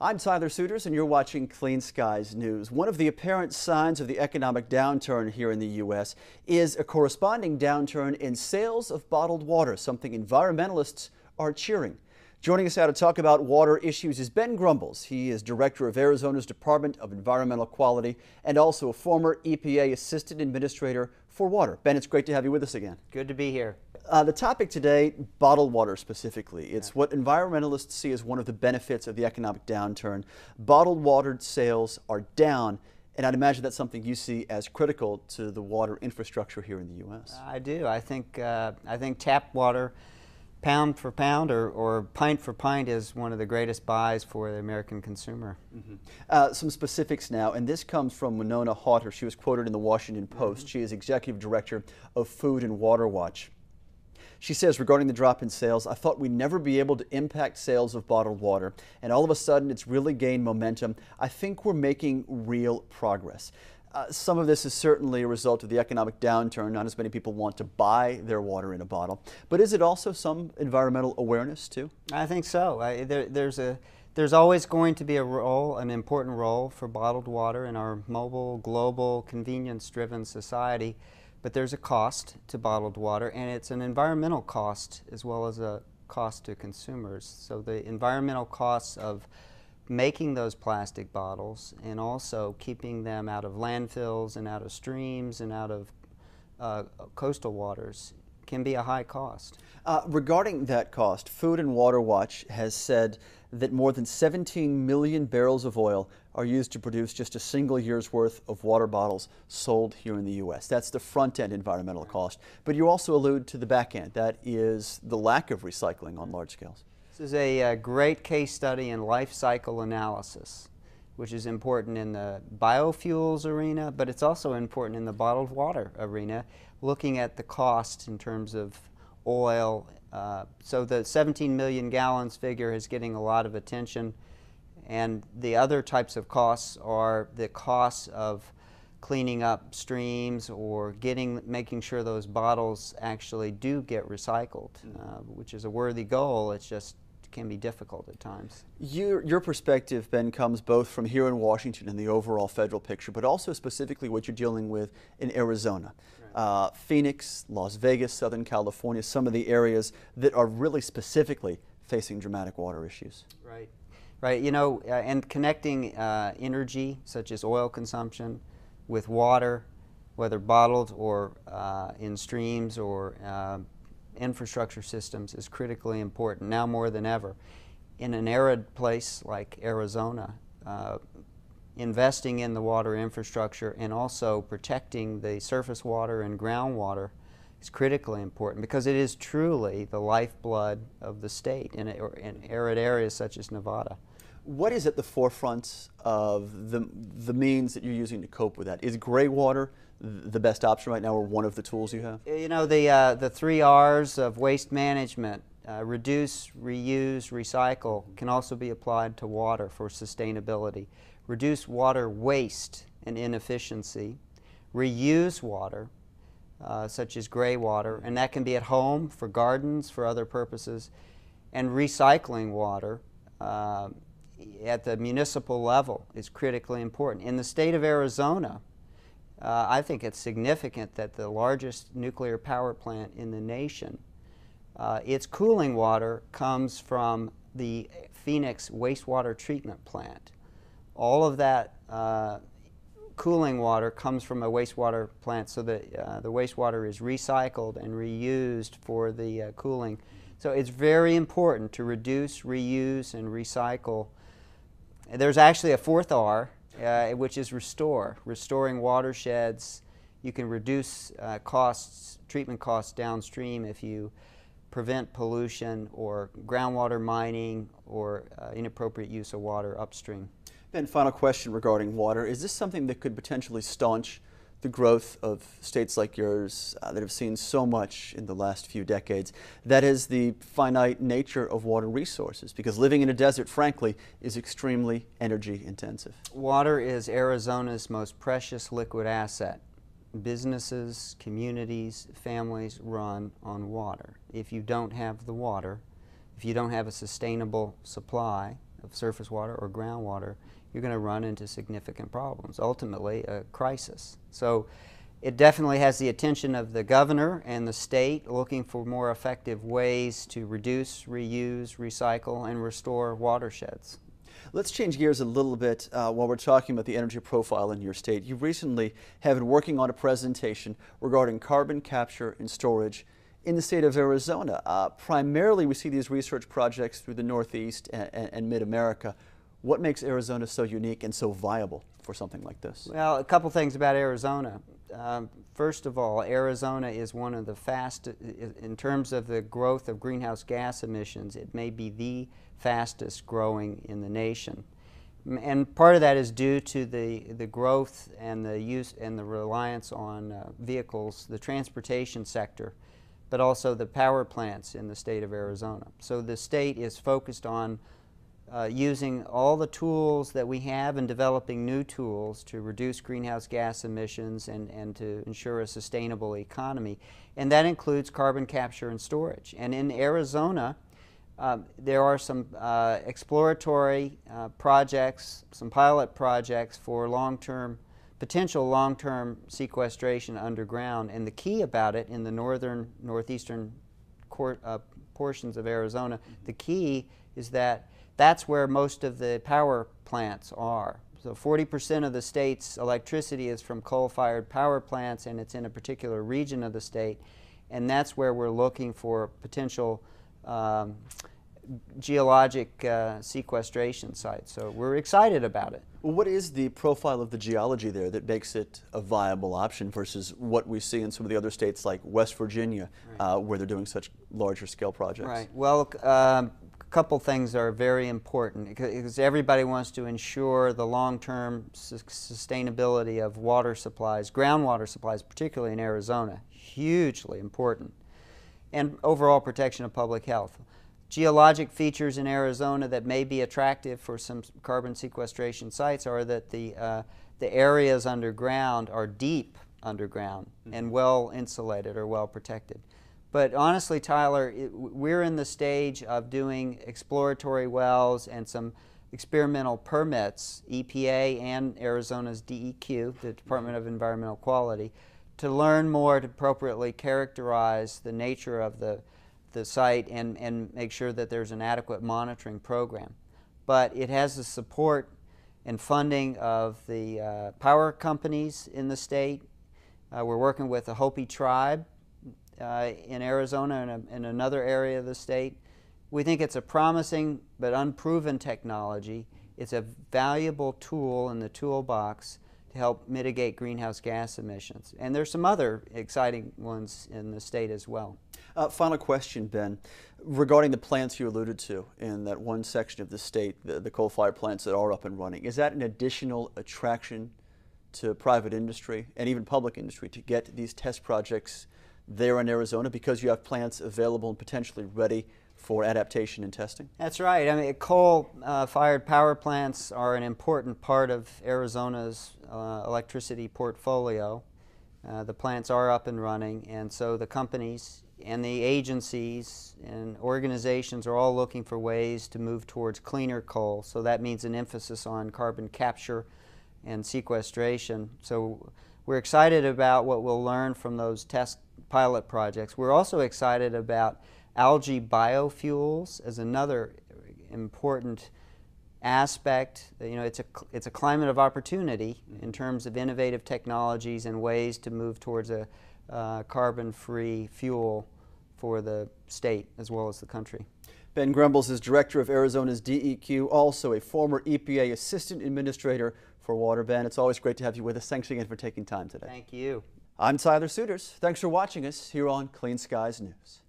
I'm Tyler Suiters, and you're watching Clean Skies News. One of the apparent signs of the economic downturn here in the U.S. is a corresponding downturn in sales of bottled water, something environmentalists are cheering. Joining us now to talk about water issues is Ben Grumbles. He is director of Arizona's Department of Environmental Quality and also a former EPA Assistant Administrator for Water. Ben, it's great to have you with us again. Good to be here. The topic today, bottled water specifically. It's what environmentalists see as one of the benefits of the economic downturn. Bottled water sales are down, and I'd imagine that's something you see as critical to the water infrastructure here in the U.S. I do. I think tap water, pound for pound or pint for pint, is one of the greatest buys for the American consumer. Some specifics now, and this comes from Winona Haughter. She was quoted in the Washington Post. She is Executive Director of Food and Water Watch. She says, regarding the drop in sales, I thought we'd never be able to impact sales of bottled water, and all of a sudden it's really gained momentum. I think we're making real progress. Some of this is certainly a result of the economic downturn. Not as many people want to buy their water in a bottle. But is it also some environmental awareness too? I think so. There's always going to be an important role for bottled water in our mobile, global, convenience-driven society. But there's a cost to bottled water, and it's an environmental cost as well as a cost to consumers. So the environmental costs of making those plastic bottles and also keeping them out of landfills and out of streams and out of coastal waters can be a high cost. Regarding that cost, Food and Water Watch has said that more than 17 million barrels of oil are used to produce just a single year's worth of water bottles sold here in the U.S. That's the front-end environmental cost. But you also allude to the back end. That is the lack of recycling on large scales. This is a great case study in life cycle analysis, which is important in the biofuels arena, but it's also important in the bottled water arena, looking at the cost in terms of oil. So the 17 million gallons figure is getting a lot of attention, and the other types of costs are the costs of cleaning up streams or making sure those bottles actually do get recycled, which is a worthy goal. It's just can be difficult at times. Your perspective, Ben, comes both from here in Washington and the overall federal picture, but also specifically what you're dealing with in Arizona. Right. Phoenix, Las Vegas, Southern California, some of the areas that are really specifically facing dramatic water issues. Right. Right. You know, and connecting energy, such as oil consumption, with water, whether bottled or in streams or infrastructure systems, is critically important now more than ever. In an arid place like Arizona, investing in the water infrastructure and also protecting the surface water and groundwater is critically important, because it is truly the lifeblood of the state in arid areas such as Nevada. What is at the forefront of the means that you're using to cope with that? Is gray water the best option right now, or one of the tools you have? You know, the 3 R's of waste management, reduce, reuse, recycle, can also be applied to water for sustainability. Reduce water waste and inefficiency. Reuse water, such as gray water, and that can be at home, for gardens, for other purposes. And recycling water at the municipal level is critically important. In the state of Arizona, I think it's significant that the largest nuclear power plant in the nation, its cooling water comes from the Phoenix wastewater treatment plant. All of that cooling water comes from a wastewater plant, so that the wastewater is recycled and reused for the cooling. So it's very important to reduce, reuse, and recycle. There's actually a 4th R, which is restore. Restoring watersheds. You can reduce treatment costs downstream if you prevent pollution or groundwater mining or inappropriate use of water upstream. Ben, final question regarding water. Is this something that could potentially staunch the growth of states like yours that have seen so much in the last few decades? That is the finite nature of water resources, because living in a desert, frankly, is extremely energy intensive. Water is Arizona's most precious liquid asset. Businesses, communities, families run on water. If you don't have the water, if you don't have a sustainable supply of surface water or groundwater, you're going to run into significant problems, ultimately a crisis. So it definitely has the attention of the governor and the state looking for more effective ways to reduce, reuse, recycle, and restore watersheds. Let's change gears a little bit while we're talking about the energy profile in your state. You recently have been working on a presentation regarding carbon capture and storage in the state of Arizona. Primarily, we see these research projects through the Northeast and Mid-America. What makes Arizona so unique and so viable for something like this? Well, a couple things about Arizona. First of all, Arizona is one of the fastest, in terms of the growth of greenhouse gas emissions, it may be the fastest growing in the nation. And part of that is due to the growth and the use and the reliance on vehicles, the transportation sector, but also the power plants in the state of Arizona. So the state is focused on using all the tools that we have and developing new tools to reduce greenhouse gas emissions and to ensure a sustainable economy. And that includes carbon capture and storage. And in Arizona, there are some exploratory projects, some pilot projects for potential long-term sequestration underground. And the key about it in the northeastern portions of Arizona, the key is that that's where most of the power plants are. So 40% of the state's electricity is from coal-fired power plants, and it's in a particular region of the state. And that's where we're looking for potential geologic sequestration sites. So we're excited about it. Well, what is the profile of the geology there that makes it a viable option versus what we see in some of the other states like West Virginia, right, where they're doing such larger scale projects? Right. Well, a couple things are very important because everybody wants to ensure the long-term sustainability of water supplies, groundwater supplies, particularly in Arizona, hugely important, and overall protection of public health. Geologic features in Arizona that may be attractive for some carbon sequestration sites are that the areas underground are deep underground and well insulated or well protected. But honestly, Tyler, we're in the stage of doing exploratory wells and some experimental permits, EPA and Arizona's DEQ, the Department of Environmental Quality, to learn more to appropriately characterize the nature of the site and make sure that there's an adequate monitoring program. But it has the support and funding of the power companies in the state. We're working with the Hopi tribe in Arizona and in another area of the state. We think it's a promising but unproven technology. It's a valuable tool in the toolbox to help mitigate greenhouse gas emissions. And there's some other exciting ones in the state as well. Final question, Ben. Regarding the plants you alluded to in that one section of the state, the coal-fired plants that are up and running, is that an additional attraction to private industry and even public industry to get these test projects there in Arizona because you have plants available and potentially ready for adaptation and testing? That's right. I mean, coal-fired power plants are an important part of Arizona's electricity portfolio. The plants are up and running, and so the companies and the agencies and organizations are all looking for ways to move towards cleaner coal. So that means an emphasis on carbon capture and sequestration. So we're excited about what we'll learn from those test pilot projects. We're also excited about algae biofuels as another important aspect. You know, it's a climate of opportunity in terms of innovative technologies and ways to move towards a carbon-free fuel for the state as well as the country. Ben Grumbles is director of Arizona's DEQ, also a former EPA assistant administrator for water. Ben, it's always great to have you with us. Thanks again for taking time today. Thank you. I'm Tyler Suiters. Thanks for watching us here on Clean Skies News.